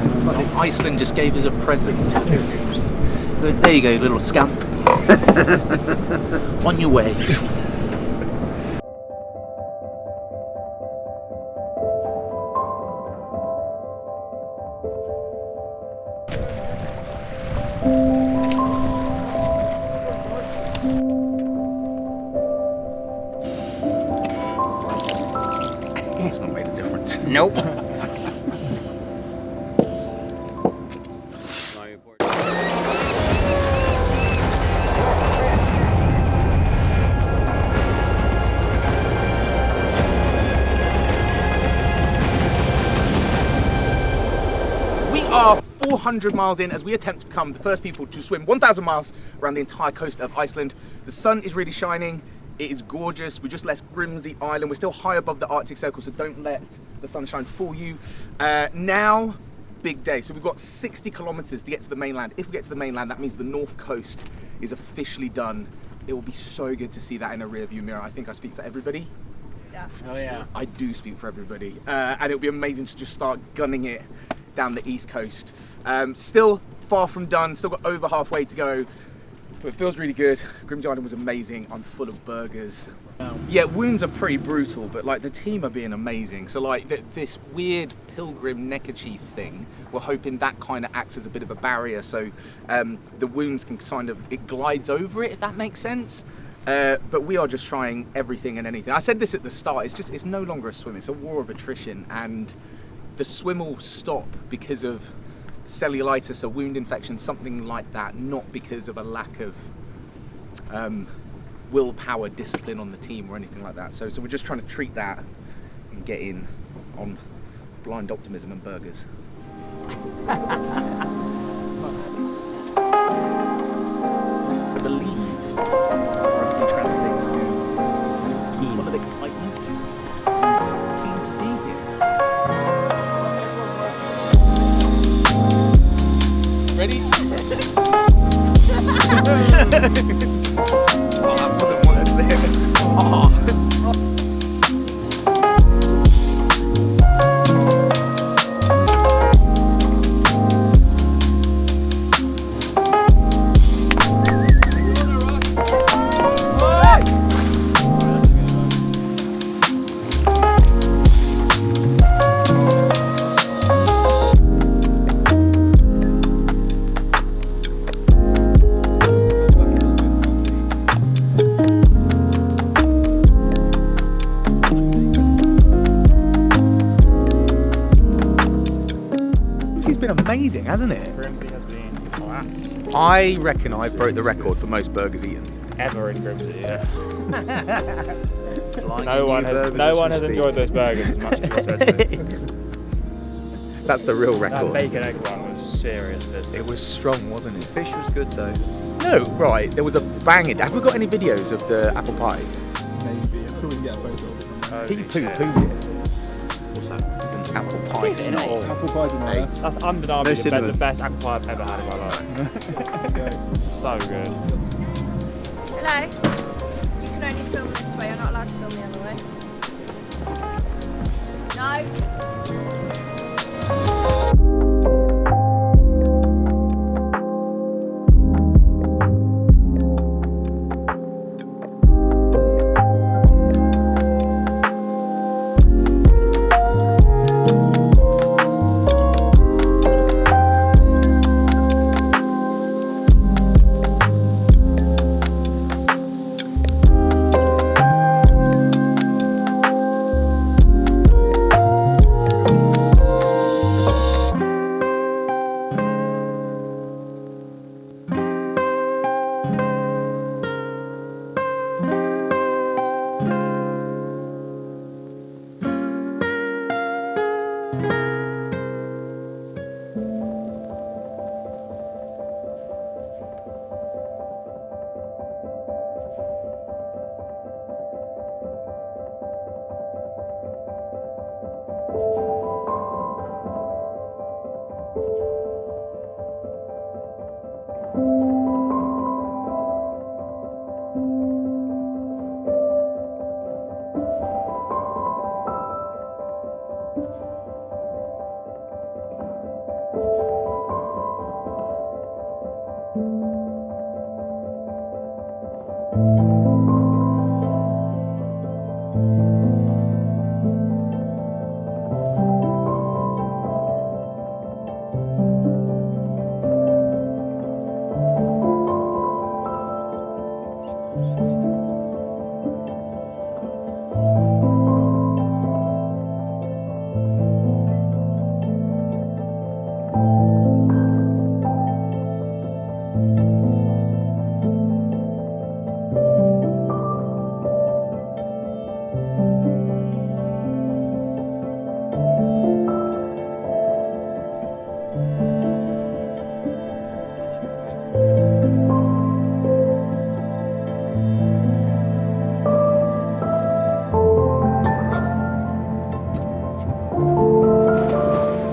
It's like Iceland just gave us a present. There you go, little scamp. On your way. It's not made a difference. Nope. We are 400 miles in as we attempt to become the first people to swim 1,000 miles around the entire coast of Iceland. The sun is really shining. It is gorgeous. We just left Grimsy Island. We're still high above the Arctic Circle, so don't let the sunshine fool you. Now, big day. So we've got 60 kilometers to get to the mainland. If we get to the mainland, that means the north coast is officially done. It will be so good to see that in a rear view mirror. I think I speak for everybody. Yeah. Oh yeah. I do speak for everybody. And it'll be amazing to just start gunning it down the east coast. Still far from done, still got over halfway to go, but it feels really good. Grimsy Island was amazing. I'm full of burgers. Yeah, wounds are pretty brutal, but like the team are being amazing. So like this weird pilgrim neckerchief thing, we're hoping that kind of acts as a bit of a barrier, so the wounds can kind of, it glides over it, if that makes sense. But we are just trying everything and anything. I said this at the start, it's no longer a swim, it's a war of attrition, and the swim will stop because of cellulitis, a wound infection, something like that, not because of a lack of willpower, discipline on the team or anything like that. So we're just trying to treat that and get in on blind optimism and burgers. I believe roughly translates to full of excitement and keen to be here. Ready? Oh, that wasn't what I said. Oh. It's been amazing, hasn't it? Grimsy has been class. I reckon I broke the record for most burgers eaten. Ever in Grimsy, yeah. Flying No one has enjoyed those burgers as much as you said to. That's the real That record. bacon egg one was serious. It was strong, wasn't it? Fish was good though. No, right. There was a banging. Have we got any videos of the apple pie? Maybe. I'm sure we can get a photo of it somewhere. He poo-pooed it. What's that? It's an apple pie Is it? snot. Apple pie's in there. That's undeniably No the cinnamon. best apple pie I've ever had in my life. So good. Hello. You can only film this way. You're not allowed to film the other way. No.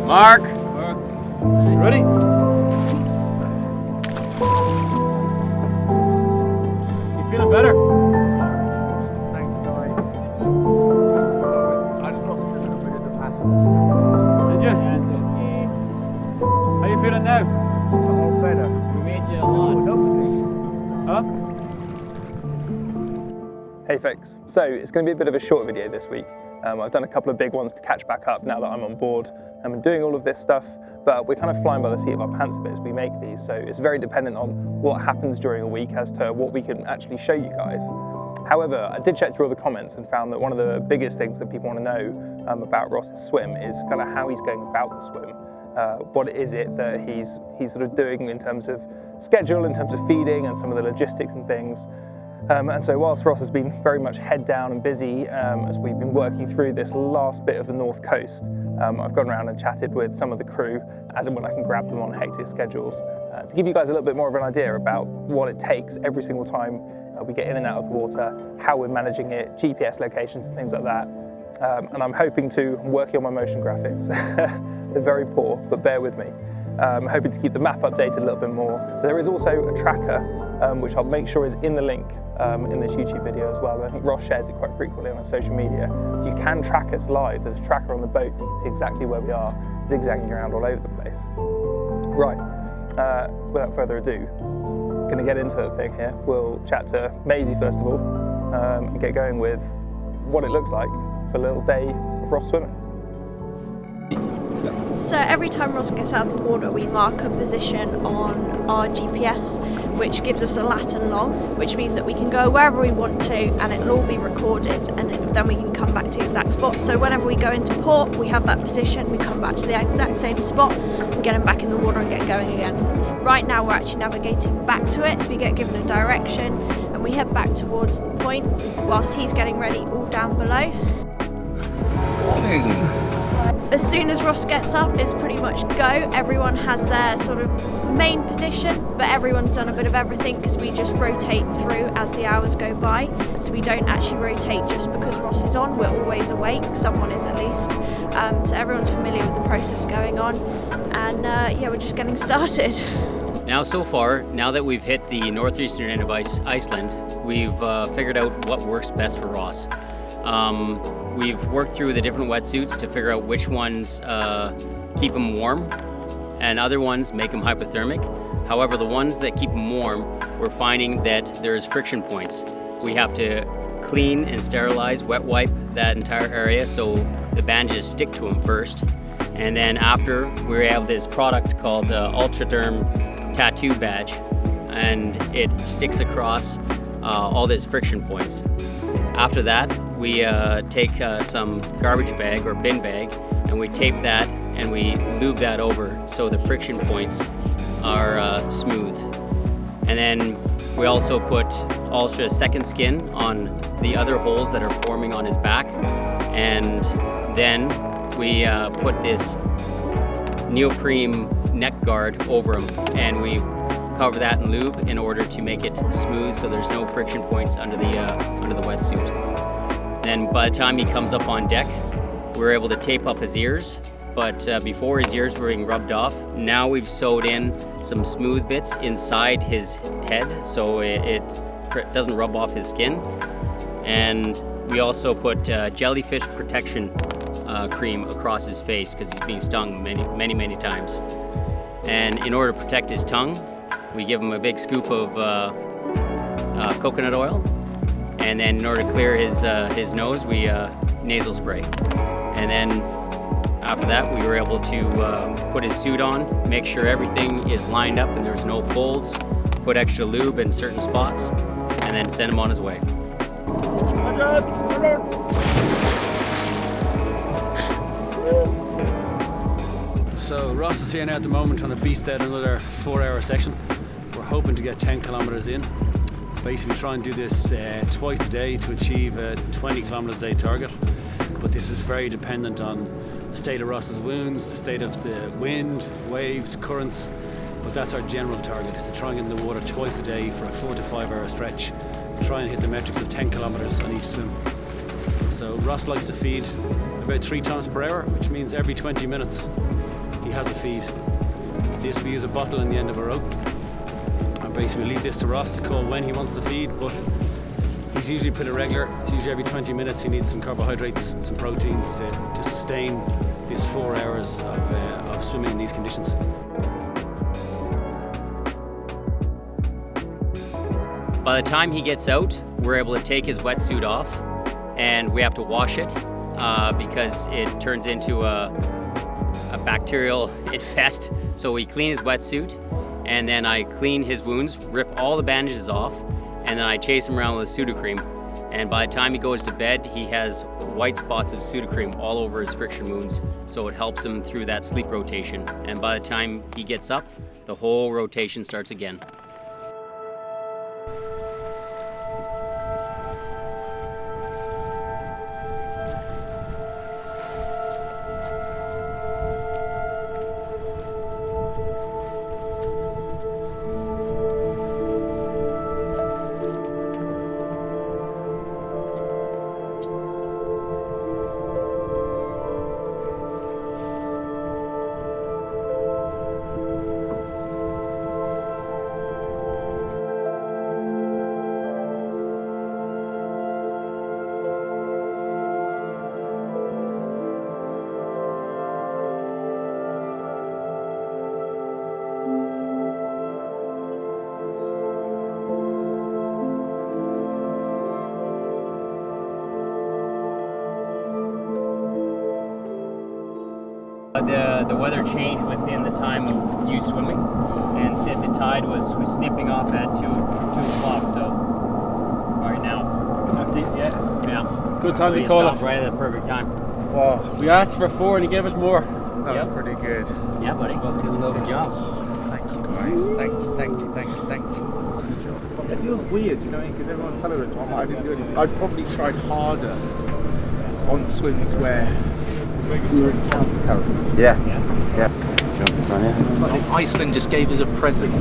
Mark! Ready? You feeling better? Thanks, guys. I lost a little bit of the passage. Did you? How you feeling now? I'm all better. We made you a lot. Huh? Hey folks, so it's going to be a bit of a short video this week. I've done a couple of big ones to catch back up now that I'm on board and doing all of this stuff, but we're kind of flying by the seat of our pants a bit as we make these, so it's very dependent on what happens during a week as to what we can actually show you guys. However, I did check through all the comments and found that one of the biggest things that people want to know about Ross's swim is kind of how he's going about the swim. What is it that he's sort of doing in terms of schedule, in terms of feeding and some of the logistics and things. And so whilst Ross has been very much head down and busy as we've been working through this last bit of the north coast, I've gone around and chatted with some of the crew as and when I can grab them on hectic schedules to give you guys a little bit more of an idea about what it takes every single time we get in and out of the water, how we're managing it, GPS locations and things like that. And I'm hoping to, working on my motion graphics. They're very poor, but bear with me. I'm hoping to keep the map updated a little bit more. But there is also a tracker, which I'll make sure is in the link in this YouTube video as well. I think Ross shares it quite frequently on his social media. So you can track us live. There's a tracker on the boat. You can see exactly where we are, zigzagging around all over the place. Right, without further ado, gonna get into the thing here. We'll chat to Maisie first of all, and get going with what it looks like for a little day of Ross swimming. So every time Ross gets out of the water, we mark a position on our GPS, which gives us a lat and long, which means that we can go wherever we want to and it'll all be recorded, and then we can come back to the exact spot. So whenever we go into port, we have that position, we come back to the exact same spot and get him back in the water and get going again. Right now we're actually navigating back to it, so we get given a direction and we head back towards the point whilst he's getting ready all down below. As soon as Ross gets up, it's pretty much go. Everyone has their sort of main position, but everyone's done a bit of everything because we just rotate through as the hours go by. So we don't actually rotate just because Ross is on, we're always awake, someone is at least. So everyone's familiar with the process going on. And yeah, we're just getting started. Now so far, now that we've hit the northeastern end of Iceland, we've figured out what works best for Ross. We've worked through the different wetsuits to figure out which ones keep him warm and other ones make him hypothermic. However, the ones that keep him warm, we're finding that there's friction points. We have to clean and sterilize, wet wipe that entire area so the bandages stick to him first. And then after, we have this product called Ultraderm Tattoo Badge, and it sticks across all these friction points. After that, we take some garbage bag or bin bag and we tape that and we lube that over so the friction points are smooth. And then we also put Ultra Second Skin on the other holes that are forming on his back. And then we put this neoprene neck guard over him and we cover that in lube in order to make it smooth so there's no friction points under the wetsuit. Then by the time he comes up on deck, we're able to tape up his ears, but before his ears were being rubbed off, now we've sewed in some smooth bits inside his head so it doesn't rub off his skin. And we also put jellyfish protection cream across his face because he's being stung many times. And in order to protect his tongue, we give him a big scoop of coconut oil, and then in order to clear his nose, we nasal spray. And then after that, we were able to put his suit on, make sure everything is lined up and there's no folds, put extra lube in certain spots, and then send him on his way. So Ross is here now at the moment on a beast out another 4-hour section. We're hoping to get 10 kilometers in. Basically try and do this twice a day to achieve a 20 kilometers a day target. But this is very dependent on the state of Ross's wounds, the state of the wind, waves, currents. But that's our general target, is to try and get in the water twice a day for a 4 to 5 hour stretch. Try and hit the metrics of 10 kilometers on each swim. So Ross likes to feed about 3 times per hour, which means every 20 minutes he has a feed. This, we use a bottle in the end of a rope. And basically leave this to Ross to call when he wants to feed, but he's usually pretty regular. It's usually every 20 minutes he needs some carbohydrates and some proteins to sustain this 4 hours of swimming in these conditions. By the time he gets out, we're able to take his wetsuit off, and we have to wash it because it turns into a bacterial infest. So we clean his wetsuit, and then I clean his wounds, rip all the bandages off, and then I chase him around with Sudocrem. And by the time he goes to bed, he has white spots of Sudocrem all over his friction wounds, so it helps him through that sleep rotation. And by the time he gets up, the whole rotation starts again. The weather changed within the time of you swimming, and said the tide was snipping off at 2 o'clock. So right now, That's it, yeah. yeah, Good time we to call stopped it. right at the perfect time. Wow, We asked for 4 and he gave us more. that was pretty good. Yeah, buddy, well, good job. Thank you guys. Thank you, thank you, thank you, thank you. It feels weird, you know, because everyone's celebrating what I didn't do anything. I probably tried harder on swims where we were in countercurrents. Yeah. Iceland just gave us a present.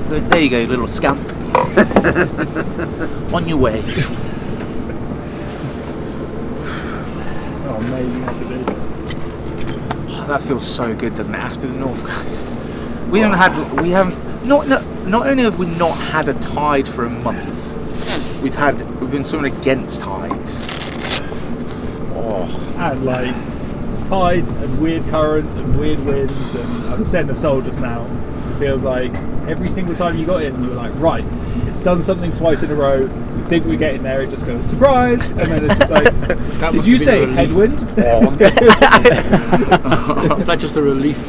There you go, little scamp. On your way. Oh, amazing happy days. Oh, that feels so good, doesn't it? After the North Coast, not only have we not had a tide for a month, we've been swimming against tides. Oh, And like tides and weird currents and weird winds, and I was saying to Sol just now, it feels like every single time you got in, you were like, right, it's done something twice in a row, we think we're getting there, it just goes, surprise, and then it's just like, did you say headwind? Was that just a relief?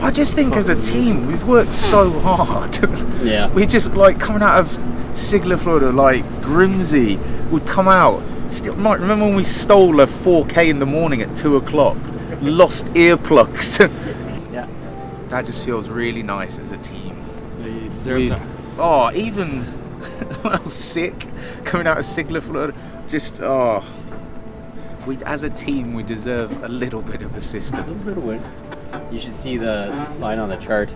I just think as a team, we've worked so hard. Yeah. We just, like, coming out of Sigler, Florida, like Grimsy would come out. Still, Mike, remember when we stole a 4K in the morning at 2 o'clock? Lost earplugs. Yeah. That just feels really nice as a team. Yeah, you deserve that. Oh, even when I was sick, coming out of Sigler, Florida, just, we, as a team, we deserve a little bit of assistance. You should see the line on the chart.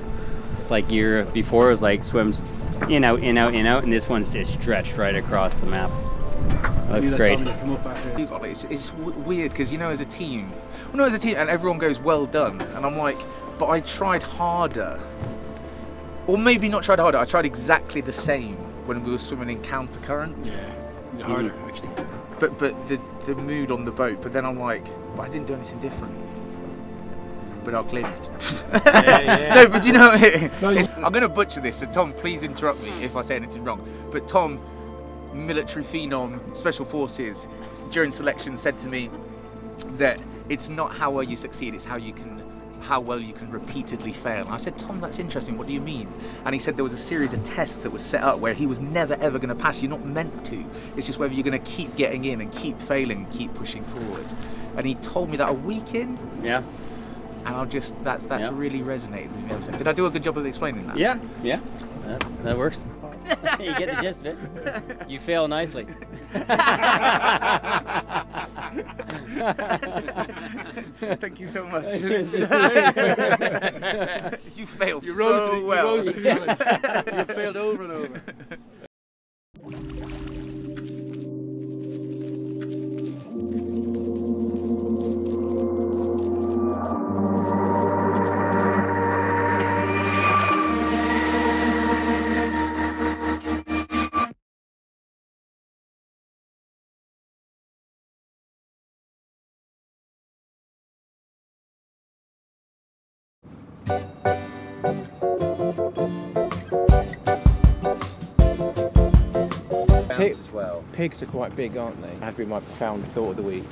It's like year before it was like swims in, out, in, out, in, out, and this one's just stretched right across the map. Looks great. It's weird because, you know, as a team, and everyone goes, well done, and I'm like, but I tried harder. Or maybe not tried harder, I tried exactly the same when we were swimming in counter currents. Yeah, harder actually. but the mood on the boat. But then I'm like, but I didn't do anything different. But I'll claim it. No, but you know, I'm going to butcher this, so Tom, please interrupt me if I say anything wrong. But Tom, military phenom, special forces, during selection said to me that it's not how well you succeed, it's how well you can repeatedly fail. And I said, Tom, that's interesting, what do you mean? And he said there was a series of tests that was set up where he was never ever going to pass. You're not meant to. It's just whether you're going to keep getting in and keep failing and keep pushing forward. And he told me that a week in. Yeah. And I'll just, that's really resonated with me ever since. Did I do a good job of explaining that? Yeah. That works. You get the gist of it. You fail nicely. Thank you so much. You failed so well. You failed over and over. As well. Pigs are quite big, aren't they? That'd be my profound thought of the week.